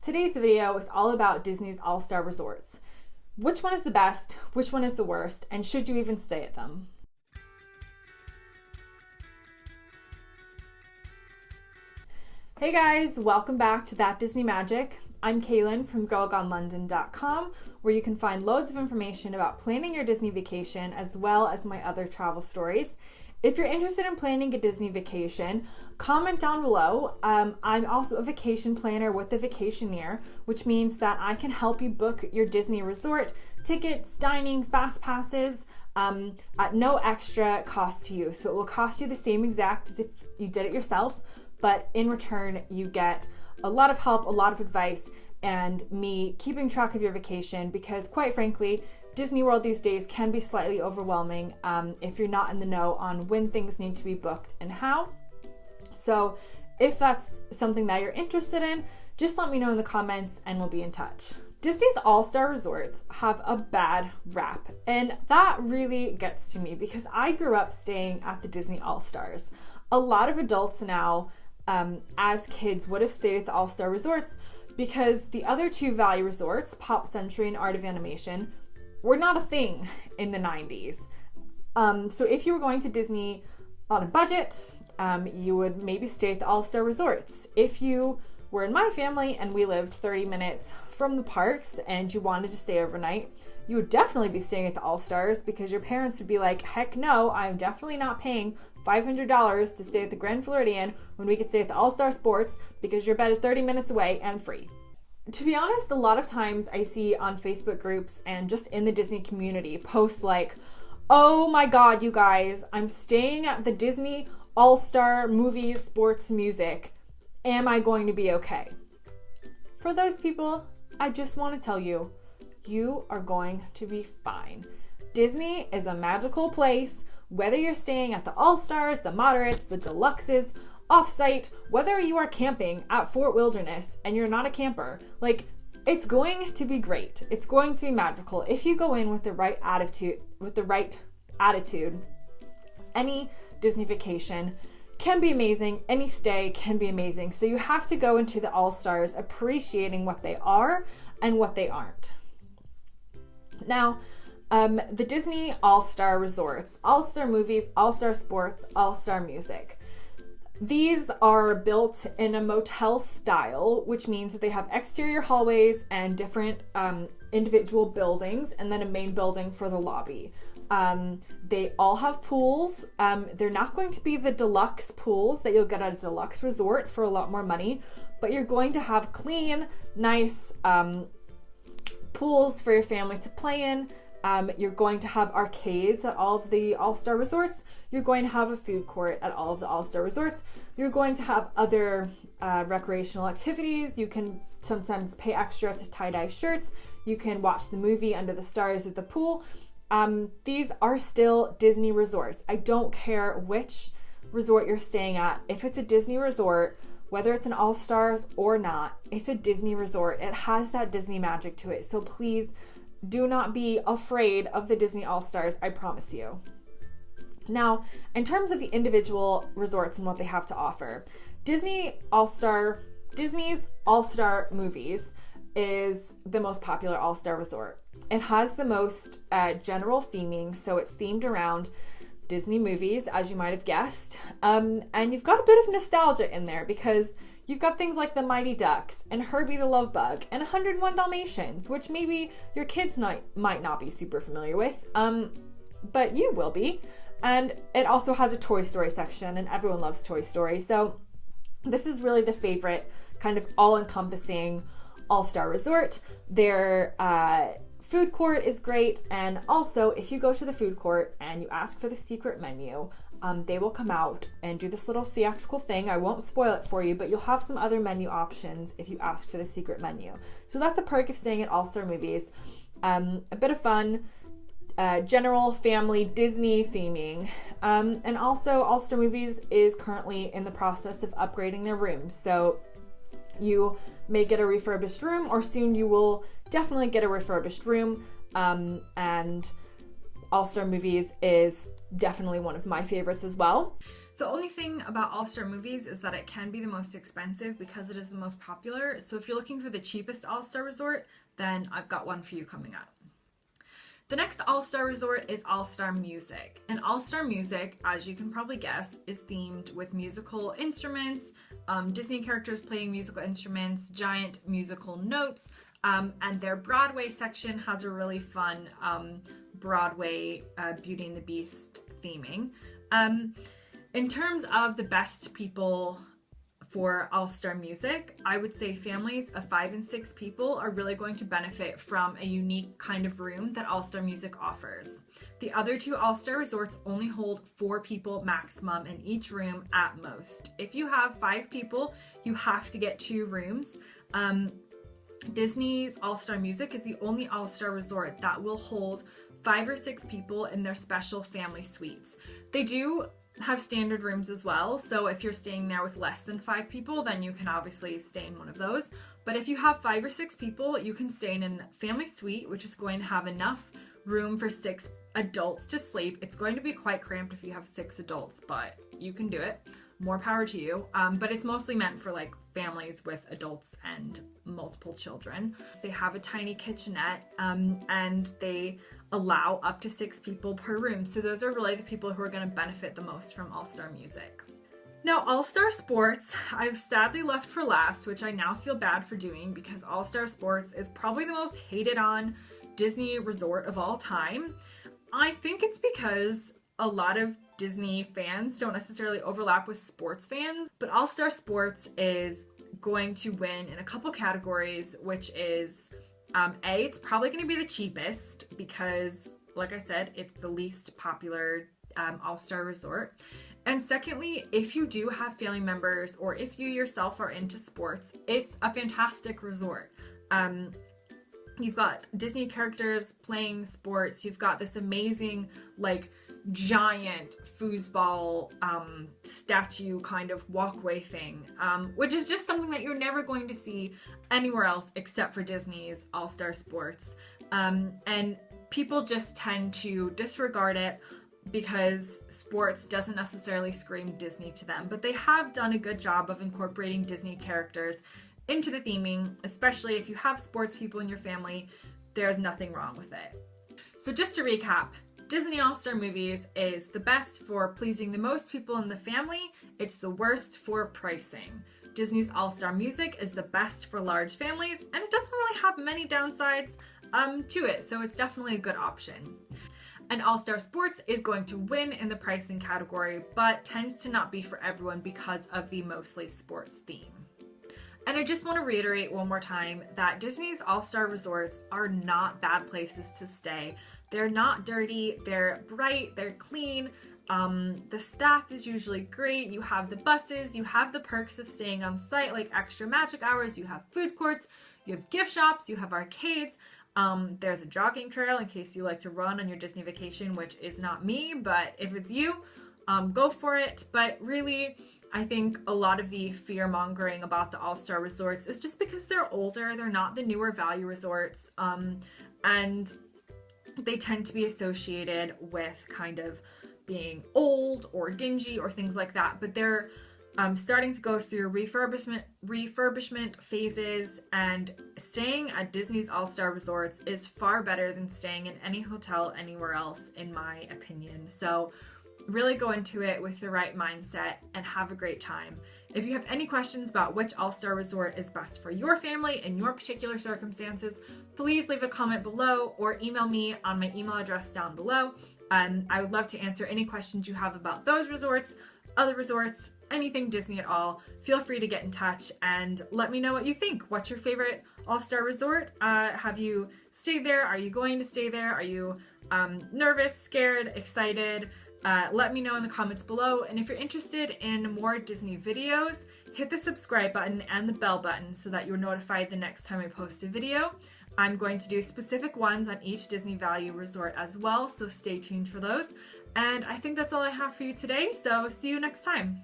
Today's video is all about Disney's all-star resorts. Which one is the best? Which one is the worst? And should you even stay at them? Hey guys, welcome back to That Disney Magic. I'm Kalyn from girlgonelondon.com, where you can find loads of information about planning your Disney vacation as well as my other travel stories. If you're interested in planning a Disney vacation, comment down below. I'm also a vacation planner with the Vacationeer, which means that I can help you book your Disney resort tickets, dining, fast passes at no extra cost to you. So it will cost you the same exact as if you did it yourself, but in return you get a lot of help, a lot of advice, and me keeping track of your vacation, because quite frankly, Disney World these days can be slightly overwhelming if you're not in the know on when things need to be booked and how. So if that's something that you're interested in, just let me know in the comments and we'll be in touch. Disney's all-star resorts have a bad rap, and that really gets to me because I grew up staying at the Disney All-Stars. A lot of adults now, as kids, would have stayed at the all-star resorts because the other two value resorts, Pop Century and Art of Animation, were not a thing in the 90s. So if you were going to Disney on a budget, you would maybe stay at the all-star resorts. If you were in my family and we lived 30 minutes from the parks and you wanted to stay overnight, you would definitely be staying at the all-stars, because your parents would be like, heck no, I'm definitely not paying $500 to stay at the Grand Floridian when we could stay at the All-Star Sports because your bed is 30 minutes away and free. To be honest, a lot of times I see on Facebook groups and just in the Disney community posts like, oh my god, you guys, I'm staying at the Disney All-Star Movies, Sports, Music. Am I going to be okay? For those people, I just want to tell you, you are going to be fine. Disney is a magical place, whether you're staying at the All-Stars, the Moderates, the Deluxes, off-site, whether you are camping at Fort Wilderness and you're not a camper, like, it's going to be great. It's going to be magical if you go in with the right attitude. Any Disney vacation can be amazing. Any stay can be amazing. So you have to go into the All-Stars appreciating what they are and what they aren't. Now, the Disney All-Star Resorts, All-Star Movies, All-Star Sports, All-Star Music. These are built in a motel style, which means that they have exterior hallways and different individual buildings, and then a main building for the lobby. They all have pools. They're not going to be the deluxe pools that you'll get at a deluxe resort for a lot more money, but you're going to have clean, nice pools for your family to play in. You're going to have arcades at all of the All-Star resorts. You're going to have a food court at all of the All-Star resorts. You're going to have other recreational activities. You can sometimes pay extra to tie-dye shirts. You can watch the movie under the stars at the pool. These are still Disney resorts. I don't care which resort you're staying at. If it's a Disney resort, whether it's an All-Stars or not, it's a Disney resort. It has that Disney magic to it. So please do not be afraid of the Disney All-Stars, I promise you. Now, in terms of the individual resorts and what they have to offer, Disney's All-Star Movies is the most popular All-Star resort. It has the most general theming, so it's themed around Disney movies, as you might have guessed. And you've got a bit of nostalgia in there because you've got things like the Mighty Ducks and Herbie the Love Bug and 101 Dalmatians, which maybe your kids might not be super familiar with, but you will be. And it also has a Toy Story section, and everyone loves Toy Story. So this is really the favorite kind of all-encompassing all-star resort. Their food court is great, and also if you go to the food court and you ask for the secret menu, they will come out and do this little theatrical thing. I won't spoil it for you, but you'll have some other menu options if you ask for the secret menu. So that's a perk of staying at All-Star Movies. A bit of fun, general family Disney theming. And also All-Star Movies is currently in the process of upgrading their rooms. So you may get a refurbished room, or soon you will definitely get a refurbished room. And All-Star Movies is definitely one of my favorites as well. The only thing about all-star movies is that it can be the most expensive because it is the most popular. So if you're looking for the cheapest all-star resort, then I've got one for you coming up. The next all-star resort is All-Star Music. And All-Star Music, as you can probably guess, is themed with musical instruments, Disney characters playing musical instruments, giant musical notes, and their Broadway section has a really fun Broadway Beauty and the Beast theming. In terms of the best people for All-Star Music, I would say families of 5 and 6 people are really going to benefit from a unique kind of room that All-Star Music offers. The other 2 All-Star resorts only hold 4 people maximum in each room at most. If you have 5 people, you have to get 2 rooms. Disney's All-Star Music is the only All-Star resort that will hold 5 or 6 people in their special family suites. They do have standard rooms as well, so if you're staying there with less than 5 people, then you can obviously stay in one of those. But if you have 5 or 6 people, you can stay in a family suite, which is going to have enough room for 6 adults to sleep. It's going to be quite cramped if you have 6 adults, but you can do it. More power to you. But it's mostly meant for like families with adults and multiple children. They have a tiny kitchenette, and they allow up to 6 people per room. So those are really the people who are going to benefit the most from All-Star Music. Now, All-Star Sports, I've sadly left for last, which I now feel bad for doing because All-Star Sports is probably the most hated on Disney resort of all time. I think it's because a lot of Disney fans don't necessarily overlap with sports fans, but All-Star Sports is going to win in a couple categories, which is it's probably going to be the cheapest because, like I said, it's the least popular All-Star resort. And secondly, if you do have family members or if you yourself are into sports, it's a fantastic resort. You've got Disney characters playing sports. You've got this amazing, like, giant foosball statue kind of walkway thing, which is just something that you're never going to see anywhere else except for Disney's All-Star Sports. And people just tend to disregard it because sports doesn't necessarily scream Disney to them, but they have done a good job of incorporating Disney characters into the theming, especially if you have sports people in your family. There's nothing wrong with it. So just to recap, Disney All-Star Movies is the best for pleasing the most people in the family. It's the worst for pricing. Disney's All-Star Music is the best for large families, and it doesn't really have many downsides to it, so it's definitely a good option. And All-Star Sports is going to win in the pricing category, but tends to not be for everyone because of the mostly sports theme. And I just want to reiterate one more time that Disney's All-Star Resorts are not bad places to stay. They're not dirty, they're bright, they're clean, the staff is usually great, you have the buses, you have the perks of staying on site like extra magic hours, you have food courts, you have gift shops, you have arcades, there's a jogging trail in case you like to run on your Disney vacation, which is not me, but if it's you, go for it. But really, I think a lot of the fear-mongering about the All-Star Resorts is just because they're older, they're not the newer value resorts, and they tend to be associated with kind of being old or dingy or things like that, but they're starting to go through refurbishment phases, and staying at Disney's All-Star Resorts is far better than staying in any hotel anywhere else, in my opinion. So really go into it with the right mindset and have a great time. If you have any questions about which All-Star Resort is best for your family in your particular circumstances, please leave a comment below or email me on my email address down below. I would love to answer any questions you have about those resorts, other resorts, anything Disney at all. Feel free to get in touch and let me know what you think. What's your favorite All-Star Resort? Have you stayed there? Are you going to stay there? Are you nervous, scared, excited? Let me know in the comments below. And if you're interested in more Disney videos, hit the subscribe button and the bell button so that you're notified the next time I post a video. I'm going to do specific ones on each Disney Value Resort as well, so stay tuned for those. And I think that's all I have for you today, so see you next time.